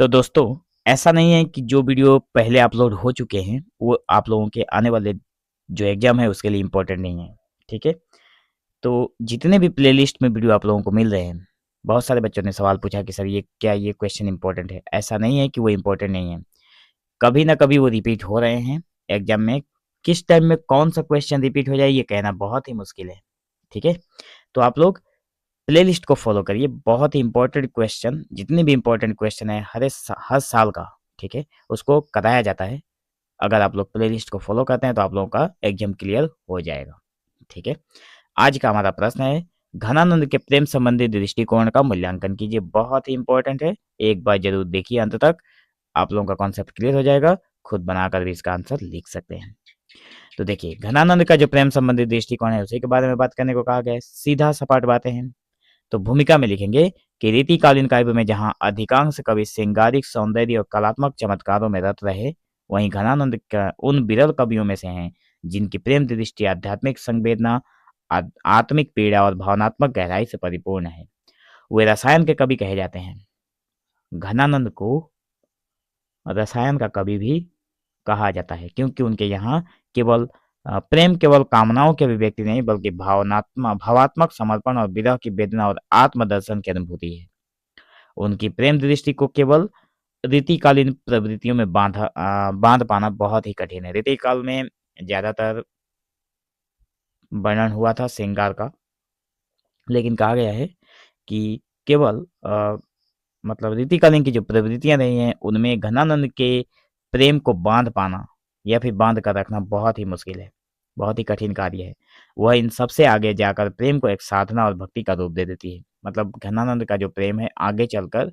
तो दोस्तों, ऐसा नहीं है कि जो वीडियो पहले अपलोड हो चुके हैं वो आप लोगों के आने वाले जो एग्जाम है उसके लिए इम्पोर्टेंट नहीं है। ठीक है, तो जितने भी प्लेलिस्ट में वीडियो आप लोगों को मिल रहे हैं, बहुत सारे बच्चों ने सवाल पूछा कि सर ये क्या ये क्वेश्चन इम्पोर्टेंट है। ऐसा नहीं है कि वो इम्पोर्टेंट नहीं है, कभी ना कभी वो रिपीट हो रहे हैं एग्जाम में। किस टाइम में कौन सा क्वेश्चन रिपीट हो जाए ये कहना बहुत ही मुश्किल है। ठीक है, तो आप लोग प्लेलिस्ट को फॉलो करिए। बहुत ही इंपॉर्टेंट क्वेश्चन, जितने भी इंपॉर्टेंट क्वेश्चन है हर साल का, ठीक है, उसको कराया जाता है। अगर आप लोग प्लेलिस्ट को फॉलो करते हैं तो आप लोगों का एग्जाम क्लियर हो जाएगा। ठीक है, आज का हमारा प्रश्न है, घनानंद के प्रेम संबंधी दृष्टिकोण का मूल्यांकन कीजिए। बहुत ही इंपॉर्टेंट है, एक बार जरूर देखिए अंत तक, आप लोगों का कॉन्सेप्ट क्लियर हो जाएगा। खुद बनाकर भी इसका आंसर लिख सकते हैं। तो देखिए, घनानंद का जो प्रेम संबंधी दृष्टिकोण है उसी के बारे में बात करने को कहा गया है। सीधा सपाट बातें हैं। तो भूमिका में लिखेंगे कि रीतिकालीन काव्य में जहां अधिकांश कवि श्रृंगारिक सौंदर्य और कलात्मक चमत्कारों में रत रहे, वहीं घनानंद का उन विरल कवियों में से हैं जिनकी प्रेम दृष्टि आध्यात्मिक संवेदना, आत्मिक पीड़ा और भावनात्मक गहराई से परिपूर्ण है। वे रसायन के कवि कहे जाते हैं। घनानंद को रसायन का कवि भी कहा जाता है क्योंकि उनके यहाँ केवल प्रेम केवल कामनाओं की अभिव्यक्ति नहीं बल्कि भावात्मक समर्पण और विरह की वेदना और आत्मदर्शन की अनुभूति है। उनकी प्रेम दृष्टि को केवल रीतिकालीन प्रवृत्तियों में बांध पाना बहुत ही कठिन है। रीतिकाल में ज्यादातर वर्णन हुआ था श्रृंगार का, लेकिन कहा गया है कि केवल मतलब रीतिकालीन की जो प्रवृत्तियां रही हैं उनमें घनानंद के प्रेम को बांध पाना या फिर बांध कर रखना बहुत ही मुश्किल है, बहुत ही कठिन कार्य है। वह इन सबसे आगे जाकर प्रेम को एक साधना और भक्ति का रूप दे देती है। मतलब घनानंद का जो प्रेम है आगे चलकर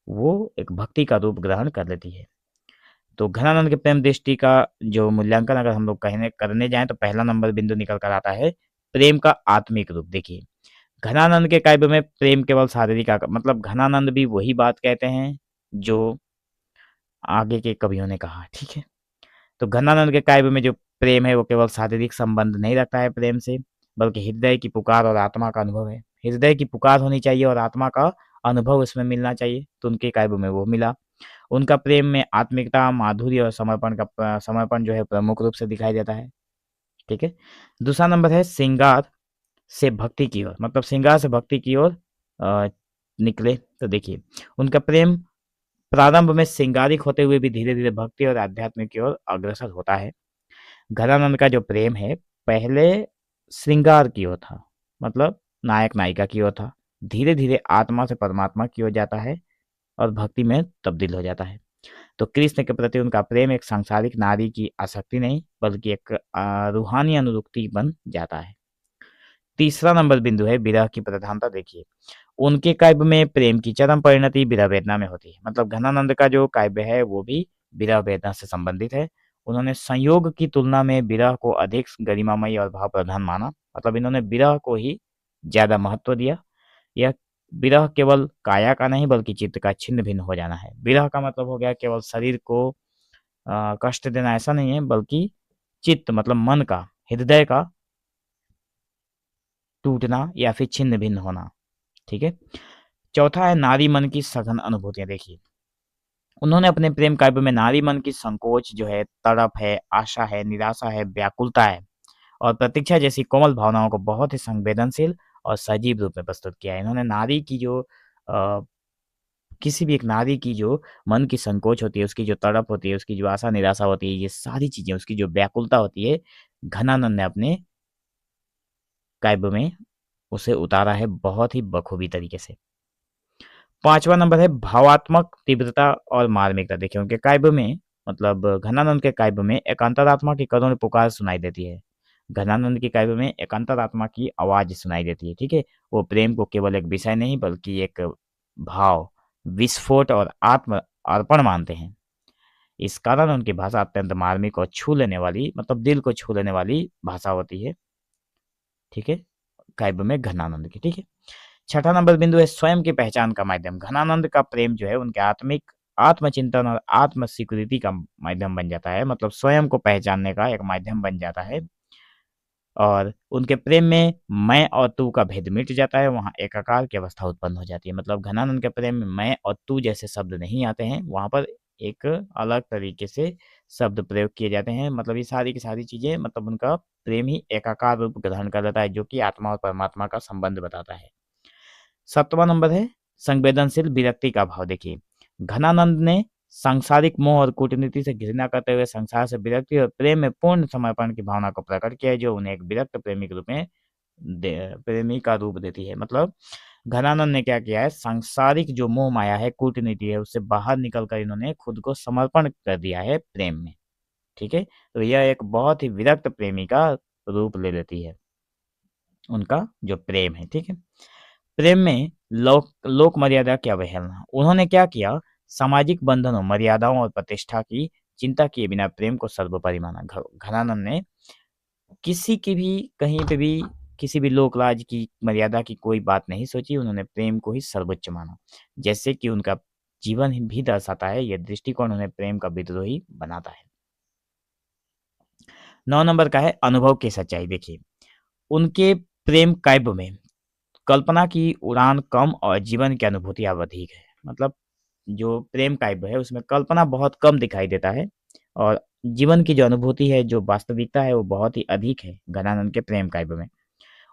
वो एक भक्ति का रूप ग्रहण कर लेती है। तो घनानंद के प्रेम दृष्टि का जो मूल्यांकन अगर हम लोग कहने करने जाएं तो पहला नंबर बिंदु निकल कर आता है प्रेम का आत्मिक रूप। देखिए, घनानंद के काव्य में प्रेम केवल शारीरिक मतलब घनानंद भी वही बात कहते हैं जो आगे के कवियों ने कहा। ठीक है, तो घनानंद के काव्य में जो प्रेम है वो केवल शारीरिक संबंध नहीं रखता है प्रेम से, बल्कि हृदय की पुकार और आत्मा का अनुभव है। हृदय की पुकार होनी चाहिए और आत्मा का अनुभव उसमें मिलना चाहिए, तो उनके काव्य में वो मिला। उनका प्रेम में आत्मिकता, माधुर्य और समर्पण जो है प्रमुख रूप से दिखाई देता है। ठीक है, दूसरा नंबर है श्रृंगार से भक्ति की ओर। मतलब श्रृंगार से भक्ति की ओर निकले। तो देखिए, उनका प्रेम प्रारंभ में श्रृंगारिक होते हुए भी धीरे धीरे भक्ति और आध्यात्म की ओर अग्रसर होता है। घनानंद का जो प्रेम है पहले श्रृंगार की ओर था, मतलब नायक नायिका की ओर था, धीरे धीरे आत्मा से परमात्मा की ओर जाता है और भक्ति में तब्दील हो जाता है। तो कृष्ण के प्रति उनका प्रेम एक सांसारिक नारी की आसक्ति नहीं बल्कि एक रूहानी अनुरक्ति बन जाता है। तीसरा नंबर बिंदु है विरह की प्रधानता। देखिए, उनके काव्य में प्रेम की चरम परिणति विरह वेदना में होती है। मतलब घनानंद का जो काव्य है वो भी विरह वेदना से संबंधित है। उन्होंने संयोग की तुलना में विरह को अधिक गरिमामयी और भाव प्रधान माना। मतलब इन्होंने विरह को ही ज्यादा महत्व दिया। यह विरह केवल काया का नहीं बल्कि चित्त का छिन्न भिन्न हो जाना है। विरह का मतलब हो गया केवल शरीर को कष्ट देना, ऐसा नहीं है, बल्कि चित्त मतलब मन का, हृदय का टूटना या फिर छिन्न भिन्न होना। ठीक है, चौथा है नारी मन की सघन अनुभूतियां। देखिए, उन्होंने अपने प्रेम काव्य में नारी मन की संकोच जो है, तड़प है, आशा है, निराशा है, व्याकुलता है और प्रतीक्षा जैसी कोमल भावनाओं को बहुत ही संवेदनशील और सजीव रूप में प्रस्तुत किया है। इन्होंने नारी की जो किसी भी एक नारी की जो मन की संकोच होती है, उसकी जो तड़प होती है, उसकी जो आशा निराशा होती है, ये सारी चीजें, उसकी जो व्याकुलता होती है, घनानंद ने अपने काव्य में उसे उतारा है बहुत ही बखूबी तरीके से। पांचवा नंबर है भावात्मक तीव्रता और मार्मिकता। देखिए, उनके काव्य में मतलब घनानंद के काव्य में एक अंतरात्मा की करुण पुकार सुनाई देती है। घनानंद के काव्य में एक अंतरात्मा की आवाज सुनाई देती है। ठीक है, वो प्रेम को केवल एक विषय नहीं बल्कि एक भाव, विस्फोट और आत्म अर्पण मानते हैं। इस कारण उनकी भाषा अत्यंत मार्मिक और छू लेने वाली, मतलब दिल को छू लेने वाली भाषा होती है। ठीक है, काव्य में घनानंद की। ठीक है, छठा नंबर बिंदु है स्वयं की पहचान का माध्यम। घनानंद का प्रेम जो है उनके आत्मिक आत्मचिंतन और आत्म स्वीकृति का माध्यम बन जाता है। मतलब स्वयं को पहचानने का एक माध्यम बन जाता है। और उनके प्रेम में मैं और तू का भेद मिट जाता है, वहाँ एकाकार की अवस्था उत्पन्न हो जाती है। मतलब घनानंद के प्रेम में मैं और तू जैसे शब्द नहीं आते हैं, वहाँ पर एक अलग तरीके से शब्द प्रयोग किए जाते हैं। मतलब ये सारी की सारी चीज़ें, मतलब उनका प्रेम ही एकाकार रूप ग्रहण कर लेता है, जो कि आत्मा और परमात्मा का संबंध बताता है। 7वां नंबर है संवेदनशील विरक्ति का भाव। देखिए, घनानंद ने सांसारिक मोह और कूटनीति से घृणा करते हुए संसार से विरक्ति और प्रेम में पूर्ण समर्पण की भावना को प्रकट किया है, जो उन्हें एक विरक्त प्रेमी के रूप में प्रेमी का रूप देती है। मतलब घनानंद ने क्या किया है, सांसारिक जो मोह माया है, कूटनीति है, उससे बाहर निकलकर इन्होंने खुद को समर्पण कर दिया है प्रेम में। ठीक है, तो यह एक बहुत ही विरक्त प्रेमी का रूप ले लेती है, उनका जो प्रेम है। ठीक है, प्रेम में लोक मर्यादा की अवहेलना। उन्होंने क्या किया, सामाजिक बंधनों, मर्यादाओं और प्रतिष्ठा की चिंता किए बिना प्रेम को सर्वोपरि माना। घनानंद ने किसी की भी, कहीं पे भी, किसी भी लोक लाज की, मर्यादा की कोई बात नहीं सोची, उन्होंने प्रेम को ही सर्वोच्च माना। जैसे कि उनका जीवन भी दर्शाता है, यह दृष्टिकोण उन्हें प्रेम का विद्रोही बनाता है। 9 नंबर का है अनुभव की सच्चाई। देखिए, उनके प्रेम काव्य में कल्पना की उड़ान कम और जीवन की अनुभूति अधिक है। मतलब जो प्रेम काव्य है, उसमें कल्पना बहुत कम दिखाई देता है और जीवन की जो अनुभूति है, जो वास्तविकता है, वो बहुत ही अधिक है घनानंद के प्रेम काव्य में।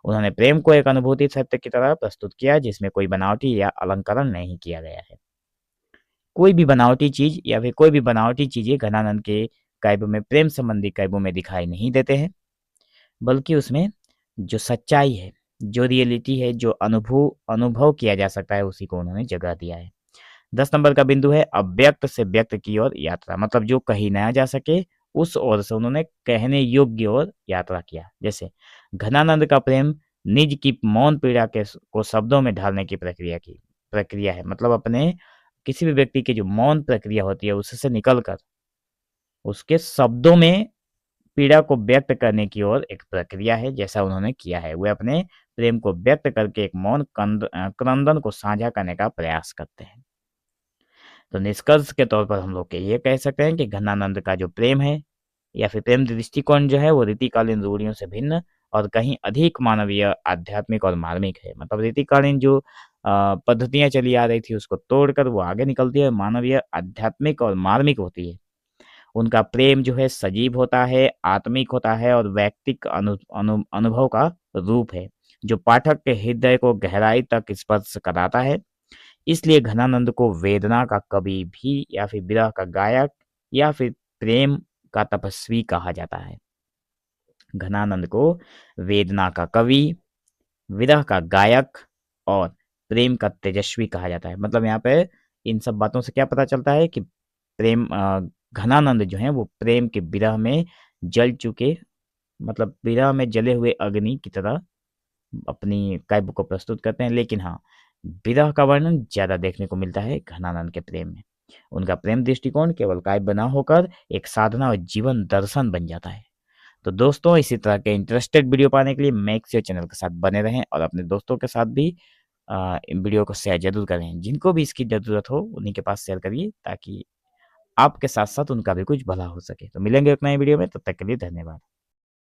उन्होंने प्रेम को एक अनुभूति सत्य की तरह प्रस्तुत किया, जिसमें कोई बनावटी या अलंकरण नहीं किया गया है। कोई भी बनावटी चीज या फिर कोई भी बनावटी चीजें घनानंद के काव्य में, प्रेम संबंधी काव्यों में दिखाई नहीं देते हैं, बल्कि उसमें जो सच्चाई है, जो रियलिटी है, जो अनुभव अनुभव किया जा सकता है, उसी को उन्होंने जगह दिया है। 10 नंबर का बिंदु है अव्यक्त से व्यक्त की ओर यात्रा। मतलब जो कही ना जा सके, उस ओर से उन्होंने कहने योग्य ओर यात्रा किया। जैसे घनानंद का प्रेम निज की मौन पीड़ा के को शब्दों में ढालने की प्रक्रिया है। मतलब अपने किसी भी व्यक्ति की जो मौन प्रक्रिया होती है, उससे निकल कर उसके शब्दों में पीड़ा को व्यक्त करने की ओर एक प्रक्रिया है, जैसा उन्होंने किया है। वे अपने प्रेम को व्यक्त करके एक मौन क्रंदन को साझा करने का प्रयास करते हैं। तो निष्कर्ष के तौर पर हम लोग ये कह सकते हैं कि घनानंद का जो प्रेम है या फिर प्रेम दृष्टिकोण जो है, वो रीतिकालीन रूढ़ियों से भिन्न और कहीं अधिक मानवीय, आध्यात्मिक और मार्मिक है। मतलब रीतिकालीन जो पद्धतियां चली आ रही थी, उसको तोड़कर वो आगे निकलती है, मानवीय, आध्यात्मिक और मार्मिक होती है। उनका प्रेम जो है सजीव होता है, आत्मिक होता है और वैयक्तिक अनुभव का रूप है, जो पाठक के हृदय को गहराई तक स्पर्श कराता है। इसलिए घनानंद को वेदना का कवि भी, या फिर विरह का गायक, या फिर प्रेम का तपस्वी कहा जाता है। घनानंद को वेदना का कवि, विरह का गायक और प्रेम का तेजस्वी कहा जाता है। मतलब यहाँ पे इन सब बातों से क्या पता चलता है कि घनानंद जो है वो प्रेम के विरह में जल चुके, मतलब विरह में जले हुए अग्नि की तरह अपनी काव्य को प्रस्तुत करते हैं। लेकिन हाँ, विरह का वर्णन ज्यादा देखने को मिलता है घनानंद के प्रेम में। उनका प्रेम दृष्टिकोण केवल काव्य न होकर एक साधना और जीवन दर्शन बन जाता है। तो दोस्तों, इसी तरह के इंटरेस्टेड वीडियो पाने के लिए मेक श्योर चैनल के साथ बने रहें और अपने दोस्तों के साथ भी इन वीडियो को शेयर जरूर करें। जिनको भी इसकी जरूरत हो, उन्हीं के पास शेयर करिए, ताकि आपके साथ साथ उनका भी कुछ भला हो सके। तो मिलेंगे एक नए वीडियो में, तब तक के लिए धन्यवाद।